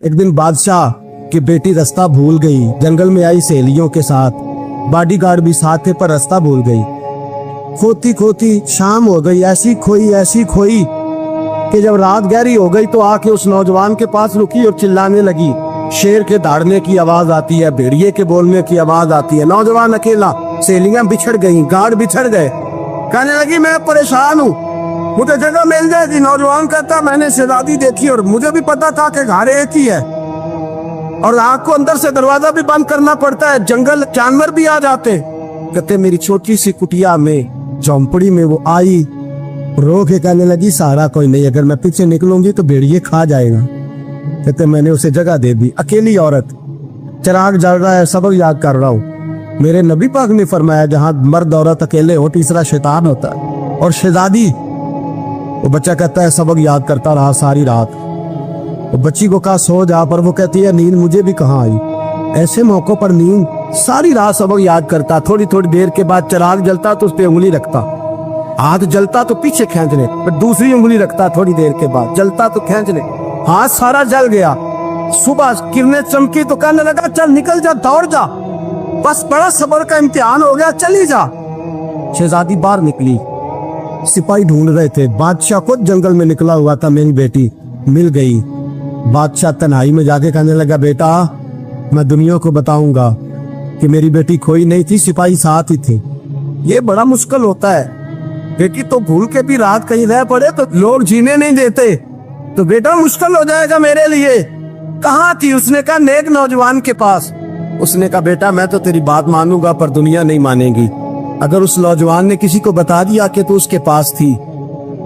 एक दिन बादशाह की बेटी रास्ता भूल गई, जंगल में आई सहेलियों के साथ, बॉडीगार्ड भी साथ थे पर रास्ता भूल गई। खोती खोती शाम हो गई, ऐसी खोई कि जब रात गहरी हो गई तो आके उस नौजवान के पास रुकी और चिल्लाने लगी। शेर के दहाड़ने की आवाज आती है, भेड़िए के बोलने की आवाज आती है। नौजवान अकेला, सहेलियां बिछड़ गई, गार्ड बिछड़ गए। कहने लगी मैं परेशान हूँ, मुझे जगह मिल जाएगी। नौजवान कहता मैंने शहजादी देखी और मुझे भी पता था कि घर एक ही है और आग को अंदर से दरवाजा भी बंद करना पड़ता है, जंगल जानवर भी आ जाते। कहते मेरी छोटी सी कुटिया में, झोंपड़ी में वो आई, रो के कहने लगी सहारा कोई नहीं, अगर मैं पीछे निकलूंगी तो भेड़िए खा जाएगा। कहते मैंने उसे जगह दे दी। अकेली औरत, चिराग जल रहा है, सबक याद कर रहा हूँ। मेरे नबी पाक ने फरमाया जहां मर्द औरत अकेले हो तीसरा शैतान होता है। और शहजादी, वो बच्चा कहता है सबक याद करता रहा सारी रात। वो बच्ची को कहा सो जा, पर वो कहती है नींद मुझे भी कहाँ आई। ऐसे मौकों पर नींद, सारी रात सबक याद करता। थोड़ी थोड़ी देर के बाद चिराग जलता तो उस पर उंगली रखता, हाथ जलता तो पीछे खींचने, फिर दूसरी उंगली रखता। थोड़ी देर के बाद जलता तो खींचने, हाथ सारा जल गया। सुबह किरणें चमकी तो कहने लगा चल निकल जा, दौड़ जा, बस बड़ा सब्र का इम्तिहान हो गया, चली जा। शहजादी बाहर निकली, सिपाही ढूंढ रहे थे। बादशाह खुद जंगल में निकला हुआ था, मेरी बेटी मिल गई। बादशाह तन्हाई में जाके कहने लगा बेटा मैं दुनिया को बताऊंगा कि मेरी बेटी खोई नहीं थी, सिपाही साथ ही थे। ये बड़ा मुश्किल होता है, बेटी तो भूल के भी रात कहीं रह पड़े तो लोग जीने नहीं देते, तो बेटा मुश्किल हो जाएगा मेरे लिए। कहाँ थी? उसने कहा नेक नौजवान के पास। उसने कहा बेटा मैं तो तेरी बात मानूंगा पर दुनिया नहीं मानेगी। अगर उस नौजवान ने किसी को बता दिया कि तू उसके पास थी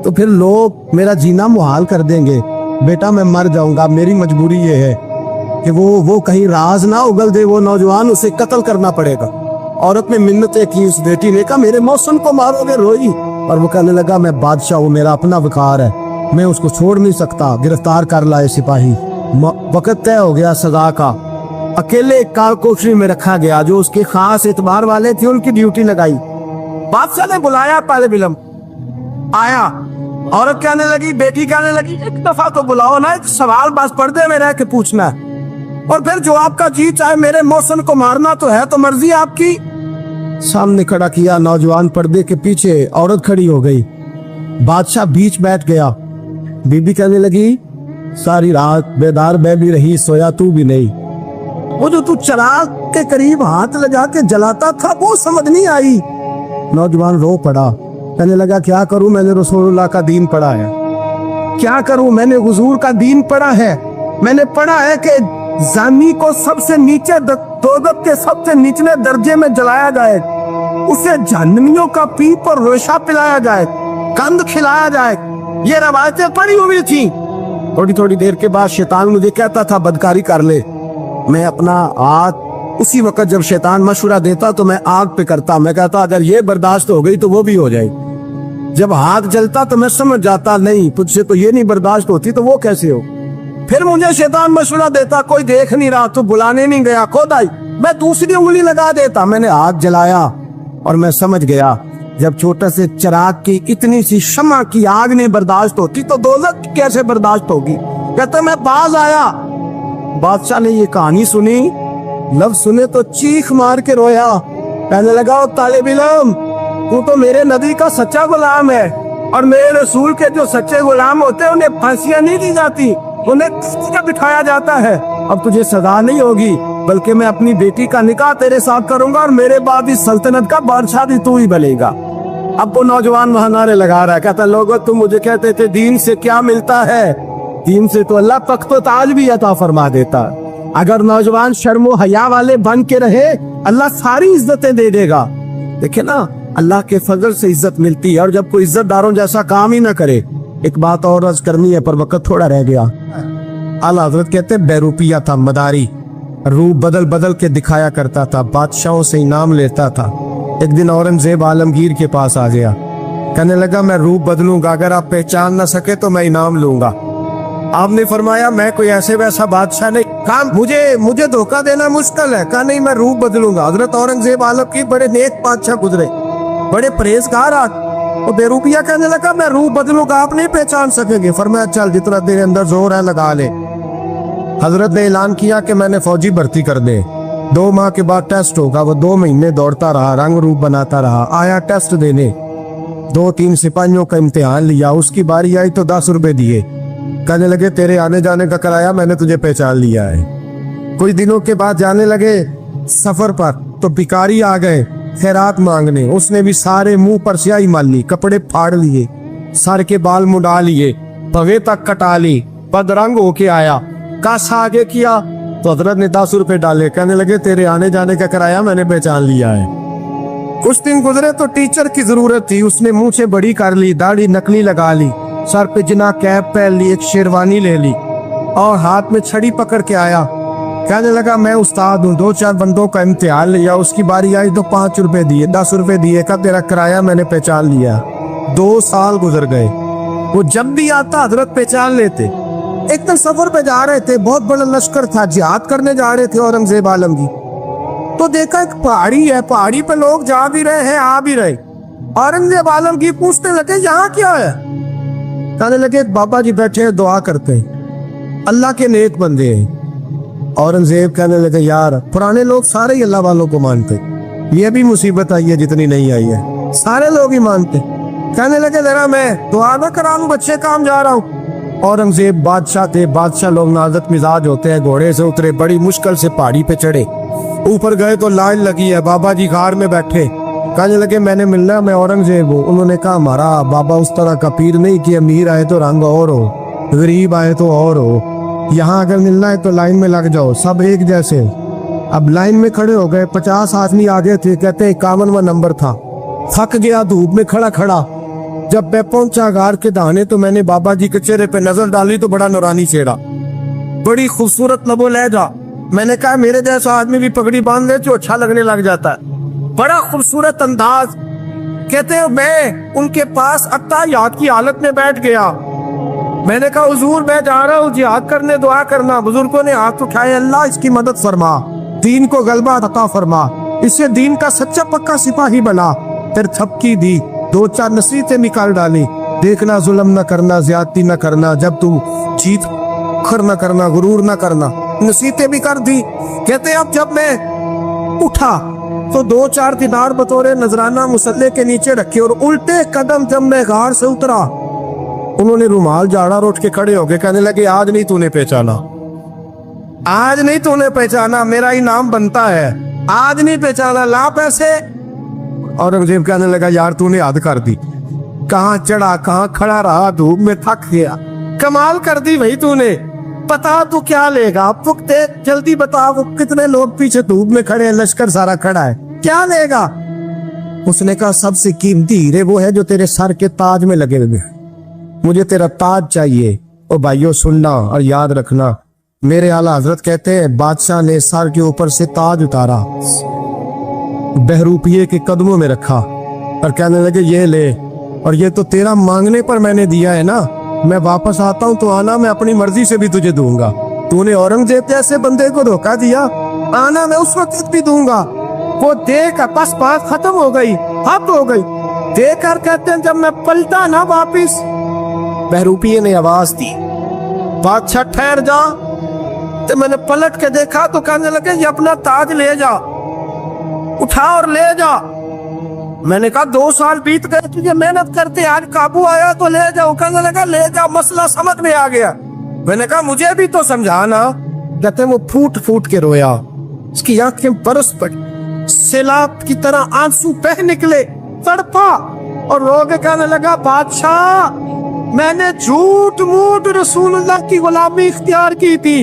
तो फिर लोग मेरा जीना मुहाल कर देंगे। बेटा मैं मर जाऊंगा, मेरी मजबूरी ये है कि वो कहीं राज ना उगल दे वो नौजवान, उसे कत्ल करना पड़ेगा। औरत ने मिन्नतें की, उस बेटी ने कहा मेरे मौसम को मारोगे, रोई। और वो कहने लगा मैं बादशाह हूँ, मेरा अपना वकार है, मैं उसको छोड़ नहीं सकता। गिरफ्तार कर लाए सिपाही। वक्त तय हो गया सजा का। अकेले एक कोठरी में रखा गया, जो उसके खास एतबार वाले थे उनकी ड्यूटी लगाई। बादशाह ने बुलाया, पहले बिलम आया। औरत कहने लगी, बेटी कहने लगी एक दफा तो बुलाओ ना, एक सवाल बस पर्दे में रह के पूछना है और फिर जो आपका जी चाहे। मेरे मौसम को मारना तो है, तो मर्जी आपकी। सामने खड़ा किया नौजवान, पर्दे के पीछे औरत खड़ी हो गई। बादशाह बीच बैठ गया। बीबी कहने लगी सारी रात बेदार मैं भी रही, सोया तू भी नहीं। वो जो तू चिराग के करीब हाथ लगा के जलाता था वो समझ नहीं आई। नौजवान रो पड़ा, कहने लगा क्या करूं, मैंने रसूलुल्लाह का दीन पढ़ा है, क्या करूं, मैंने हुजूर का दीन पढ़ा है। मैंने पढ़ा है कि जानी को सबसे नीचे दोज़ख के सबसे निचले दर्जे में जलाया जाए, उसे जहन्नमियों का पीप और रेशा पिलाया जाए, कंद खिलाया जाए। ये रवायतें पड़ी हुई थी। थोड़ी थोड़ी देर के बाद शैतान मुझे कहता था बदकारी कर ले। मैं अपना हाथ उसी वक्त जब शैतान मशवरा देता तो मैं आग पे करता। मैं कहता अगर ये बर्दाश्त हो गई तो वो भी हो जाएगी। जब हाथ जलता तो मैं समझ जाता नहीं तुझसे तो ये नहीं बर्दाश्त होती तो वो कैसे हो। फिर मुझे शैतान मशवरा देता कोई देख नहीं रहा, तू बुलाने नहीं गया, खुद आई। मैं दूसरी उंगली लगा देता। मैंने हाथ जलाया और मैं समझ गया जब छोटे से चिराग की इतनी सी शमा की आग नहीं बर्दाश्त होती तो दोज़ख कैसे बर्दाश्त होगी। कहते मैं पास आया। बादशाह ने ये कहानी सुनी, लफ्ज सुने तो चीख मार के रोया। कहने लगा तालिब इल्म, तू तो मेरे नबी का सच्चा गुलाम है और मेरे रसूल के जो सच्चे गुलाम होते हैं उन्हें फांसियां नहीं दी जाती, उन्हें बिठाया जाता है। अब तुझे सजा नहीं होगी बल्कि मैं अपनी बेटी का निकाह तेरे साथ करूंगा और मेरे बाद इस सल्तनत का बादशाह भी तू ही बनेगा। अब वो नौजवान वहां नारे लगा रहा है, कहता लोगों तुम मुझे कहते थे दीन से क्या मिलता है, दीन से तो अल्लाह तख्त ताज भी अता फरमा देता। अगर नौजवान शर्मो हया वाले बन के रहे अल्लाह सारी इज्जतें दे देगा। देखे ना अल्लाह के फजल से इज्जत मिलती है और जब कोई इज्जतदारों जैसा काम ही ना करे। एक बात और अर्ज करनी है पर वक्त थोड़ा रह गया। आला हजरत कहते बेरूपिया था, मदारी, रूप बदल बदल के दिखाया करता था, बादशाहों से इनाम लेता था। एक दिन औरंगजेब आलमगीर के पास आ गया, कहने लगा मैं रूप बदलूंगा, अगर आप पहचान ना सके तो मैं इनाम लूंगा। आपने फरमाया मैं कोई ऐसे वैसा बादशाह नहीं, काम मुझे धोखा देना मुश्किल है। कहा नहीं मैं रूप बदलूंगा। हजरत औरंगजेब आलमगीर बड़े नेक बादशाह गुजरे, बड़े परहेजगार। वो बेरूपिया कहने लगा मैं रूप बदलूंगा, आप नहीं पहचान सकेंगे। फरमाया चल जितना तेरे अंदर जोर है लगा ले। حضرت نے اعلان کیا کہ میں نے فوجی بھرتی کر دے. 2 ماہ کے بعد ٹیسٹ ہوگا. وہ 2 مہینے دوڑتا رہا, رنگ روپ بناتا رہا. آیا ٹیسٹ دینے, 2-3 سپاہیوں کا امتحان لیا. اس کی باری آئی تو 10 روپے دیے. کہنے لگے تیرے آنے جانے کا کرایہ میں نے تجھے پہچان لیا ہے. کچھ دنوں کے بعد جانے لگے سفر پر تو بھکاری آ گئے خیرات مانگنے. اس نے بھی سارے منہ پر سیاہی مال لی, کپڑے پھاڑ لیے, سر کے بال مڈا لیے, پگے تک کٹا لی, بدرنگ ہو کے آیا. کس آگے کیا تو حضرت نے 10 روپے ڈالے. کہنے لگے تیرے آنے جانے کا کرایہ میں نے پہچان لیا ہے. کچھ دن گزرے تو ٹیچر کی ضرورت تھی. اس نے منہ سے بڑی کر لی, داڑھی نکلی لگا لی, سر پہ جنا کیپ پہن لی, ایک شیروانی لے لی اور ہاتھ میں چھڑی پکڑ کے آیا. کہنے لگا میں استاد ہوں. 2-4 بندوں کا امتحان لیا. اس کی باری آئی تو 5 روپے دیے, 10 روپے دیے. کا تیرا کرایہ میں نے پہچان لیا. 2 سال گزر گئے. وہ جب بھی آتا حضرت پہچان لیتے. ایک دن سفر پہ جا رہے تھے, بہت بڑا لشکر تھا, جہاد کرنے جا رہے تھے اورنگزیب عالم کی. تو دیکھا ایک پہاڑی ہے, پہاڑی پہ لوگ جا بھی رہے ہیں آ بھی رہے. اورنگزیب عالم کی پوچھنے لگے یہاں کیا ہے. کہنے لگے بابا جی بیٹھے ہیں دعا کرتے ہیں, اللہ کے نیک بندے ہیں. اورنگزیب کہنے لگے یار پرانے لوگ سارے ہی اللہ والوں کو مانتے, یہ بھی مصیبت آئی ہے جتنی نہیں آئی ہے, سارے لوگ ہی مانتے. کہنے لگے ذرا میں دعا نہ کراؤں, بچے کام جا رہا ہوں. اورنگزیب بادشاہ تھے, بادشاہ لوگ نازک مزاج ہوتے ہیں. گھوڑے سے اترے, بڑی مشکل سے پہاڑی پہ چڑھے. اوپر گئے تو لائن لگی ہے, بابا جی غار میں بیٹھے. کہنے لگے میں نے ملنا, میں اورنگزیب ہوں. انہوں نے کہا ہمارا بابا اس طرح کا پیر نہیں کہ امیر آئے تو رنگ اور ہو, غریب آئے تو اور ہو. یہاں اگر ملنا ہے تو لائن میں لگ جاؤ, سب ایک جیسے. اب لائن میں کھڑے ہو گئے. 50 آدمی آگے تھے, کہتے 51واں نمبر تھا. تھک گیا دھوپ میں کھڑا کھڑا. جب میں پہنچا غار کے دہانے تو میں نے بابا جی کے چہرے پہ نظر ڈالی تو بڑا نورانی چہرہ, بڑی خوبصورت لب و لہجہ. میں نے کہا میرے جیسا آدمی بھی پگڑی باندھ لے تو اچھا لگنے لگ جاتا ہے, بڑا خوبصورت انداز. کہتے ہیں میں ان کے پاس اتحیات کی حالت میں بیٹھ گیا. میں نے کہا حضور میں جا رہا ہوں جہاد کرنے, دعا کرنا. بزرگوں نے ہاتھ اٹھائے, اللہ اس کی مدد فرما, دین کو غلبہ عطا فرما, اسے دین کا سچا پکا سپاہی بنا. پھر تھپکی دی, 2-4 نصیحتیں نکال ڈالی. دیکھنا ظلم نہ کرنا, زیادتی نہ کرنا, جب تم جیت کر نہ کرنا, غرور نہ کرنا. نصیحتیں بھی کر دی. کہتے اب جب میں اٹھا تو 2-4 دینار بطور نذرانہ مسلح کے نیچے رکھے, اور الٹے قدم جب میں غار سے اترا انہوں نے رومال جھاڑا اور اٹھ کے کھڑے ہو گئے. کہنے لگے آج نہیں تو نے پہچانا, آج نہیں تو نے پہچانا, میرا انعام بنتا ہے, آج نہیں پہچانا, لا پیسے. اورنگزیب کہنے لگا یار تو نے حد کر دی, کہاں چڑھا کہاں کھڑا رہا, دھوپ میں تھک گیا, کمال کر دی بھائی تو نے. پتا تو کیا لے گا, پکتے جلدی بتا, وہ کتنے لوگ پیچھے دھوپ میں کھڑے ہیں, لشکر سارا کھڑا ہے, کیا لے گا. اس نے کہا سب سے قیمتی ہیرے وہ ہے جو تیرے سر کے تاج میں لگے ہوئے, مجھے تیرا تاج چاہیے. او بھائیو سننا اور یاد رکھنا, میرے اعلیٰ حضرت کہتے ہیں بادشاہ نے سر کے اوپر سے تاج اتارا, بہروپیے کے قدموں میں رکھا اور کہنے لگے یہ لے, اور یہ تو تیرا مانگنے پر میں نے دیا ہے نا, میں واپس آتا ہوں تو آنا میں اپنی مرضی سے بھی تجھے دوں گا. تو نے اورنگزیب جیسے بندے کو دھوکہ دیا, آنا میں اس وقت بھی دوں گا. وہ دیکھ بس بات ختم ہو گئی, حد ہو گئی. دیکھ کر کہتے ہیں جب میں پلٹا نا واپس, بہروپیے نے آواز دی بادشاہ ٹھہر جا. تو میں نے پلٹ کے دیکھا تو کہنے لگے یہ اپنا تاج لے جا, اٹھا اور لے جا. میں نے کہا 2 سال بیت گئے تجھے محنت کرتے, آج قابو آیا تو لے جاؤ. کہنے لگا لے جا, مسئلہ سمجھ میں آ گیا. میں نے کہا مجھے بھی تو سمجھانا. کہتے وہ پھوٹ پھوٹ کے رویا, اس کی آنکھیں برس پڑی, سیلاب کی طرح آنسو بہہ نکلے, تڑپا اور رو کے کہنے لگا بادشاہ میں نے جھوٹ موٹ رسول اللہ کی غلامی اختیار کی تھی,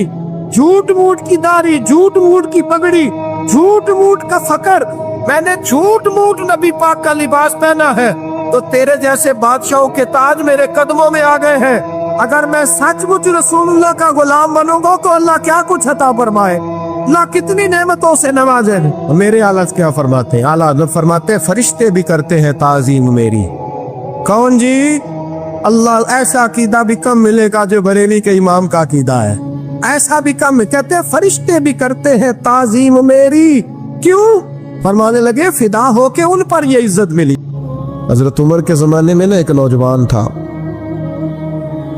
جھوٹ موٹ کی داڑھی, جھوٹ موٹ کی پگڑی, جھوٹ موٹ کا فقر, میں نے جھوٹ موٹ نبی پاک کا لباس پہنا ہے, تو تیرے جیسے بادشاہوں کے تاج میرے قدموں میں آ گئے ہیں. اگر میں سچ مچ رسول اللہ کا غلام بنوں گا تو اللہ کیا کچھ عطا فرمائے, اللہ کتنی نعمتوں سے نوازے. میرے اعلیٰ کیا فرماتے ہیں, اعلیٰ حضرت فرماتے ہیں فرشتے بھی کرتے ہیں تعظیم میری. کون جی؟ اللہ. ایسا عقیدہ بھی کم ملے گا جو بریلی کے امام کا عقیدہ ہے, ایسا بھی کم. کہتے ہیں فرشتے بھی کرتے ہیں تعظیم میری. کیوں؟ فرمانے لگے فدا ہو کے ان پر یہ عزت ملی. حضرت عمر کے زمانے میں نا ایک نوجوان تھا,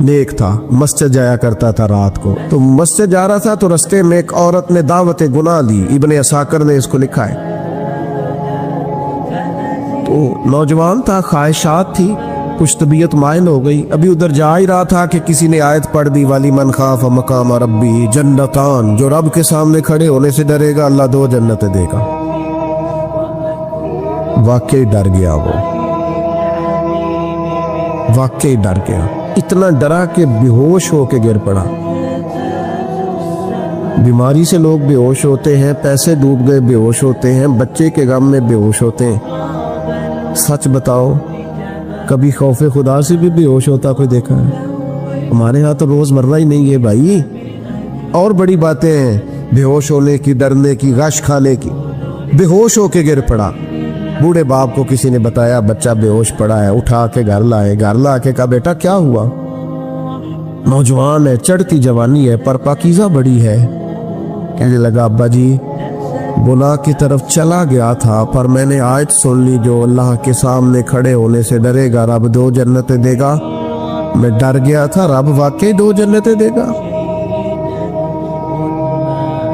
नेक था, मस्जिद जाया करता था रात को। तो मस्जिद जा रहा था तो रास्ते में एक औरत ने दावत गुनाह दी, इब्ने असाकर ने इसको लिखा है। तो नौजवान था, ख्वाहिशात थी, कुछ तबीयत माइल हो गई। अभी उधर जा ही रहा था कि किसी ने आयत पढ़ दी, वाली मन खाफ मकाम रब्बी जन्नतान, जो रब के सामने खड़े होने से डरेगा अल्लाह 2 जन्नतें देगा। वाकई डर गया वो, वाकई डर गया, इतना डरा कि बेहोश होके गिर पड़ा। बीमारी से लोग बेहोश होते हैं, पैसे डूब गए बेहोश होते हैं, बच्चे के गम में बेहोश होते हैं। सच बताओ, कभी खौफे खुदा से भी बेहोश होता कोई देखा है? हमारे यहाँ तो रोजमर्रा ही नहीं है भाई। और बड़ी बातें हैं बेहोश होने की, डरने की, गश खाने की। बेहोश होके गिर पड़ा। बूढ़े बाप को किसी ने बताया बच्चा बेहोश पड़ा है, उठा के घर लाए। घर ला के कहा बेटा क्या हुआ? नौजवान है, चढ़ती जवानी है, पर पाकीज़ा बड़ी है। कहने लगा अब्बा जी गुनाह की तरफ चला गया था, पर मैंने आयत सुन ली, जो अल्लाह के सामने खड़े होने से डरेगा रब 2 जन्नतें देगा। मैं डर गया था, रब वाकई 2 जन्नतें देगा।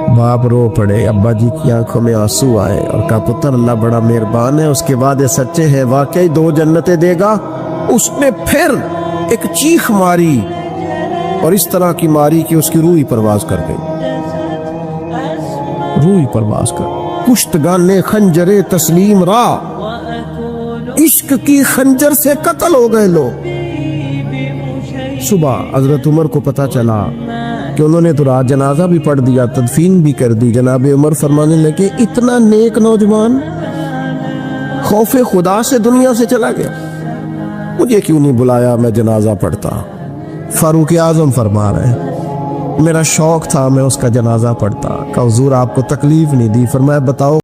बाप रो पड़े, अब्बा जी की आंखों में आंसू आए और कहा पुत्र अल्लाह बड़ा मेहरबान है, उसके वादे सच्चे हैं, वाकई 2 जन्नतें देगा। उसने फिर एक चीख मारी और इस तरह की मारी कि उसकी रूह ही परवाज कर गई, रूह ही परवाज कर। कुश्तगाने खंजरे तस्लीम रा, इश्क की खंजर से कत्ल हो गए लोग। सुबह हजरत उमर को पता चला कि उन्होंने तो रात जनाजा भी पढ़ दिया, तदफीन भी कर दी। जनाब उमर फरमाने लगे इतना नेक नौजवान खौफे खुदा से दुनिया से चला गया, मुझे क्यों नहीं बुलाया, मैं जनाजा पढ़ता। फारूक आजम फरमा रहे हैं मेरा शौक था मैं उसका जनाजा पढ़ता। कहा हुजूर आपको तकलीफ नहीं दी? फरमाया बताओ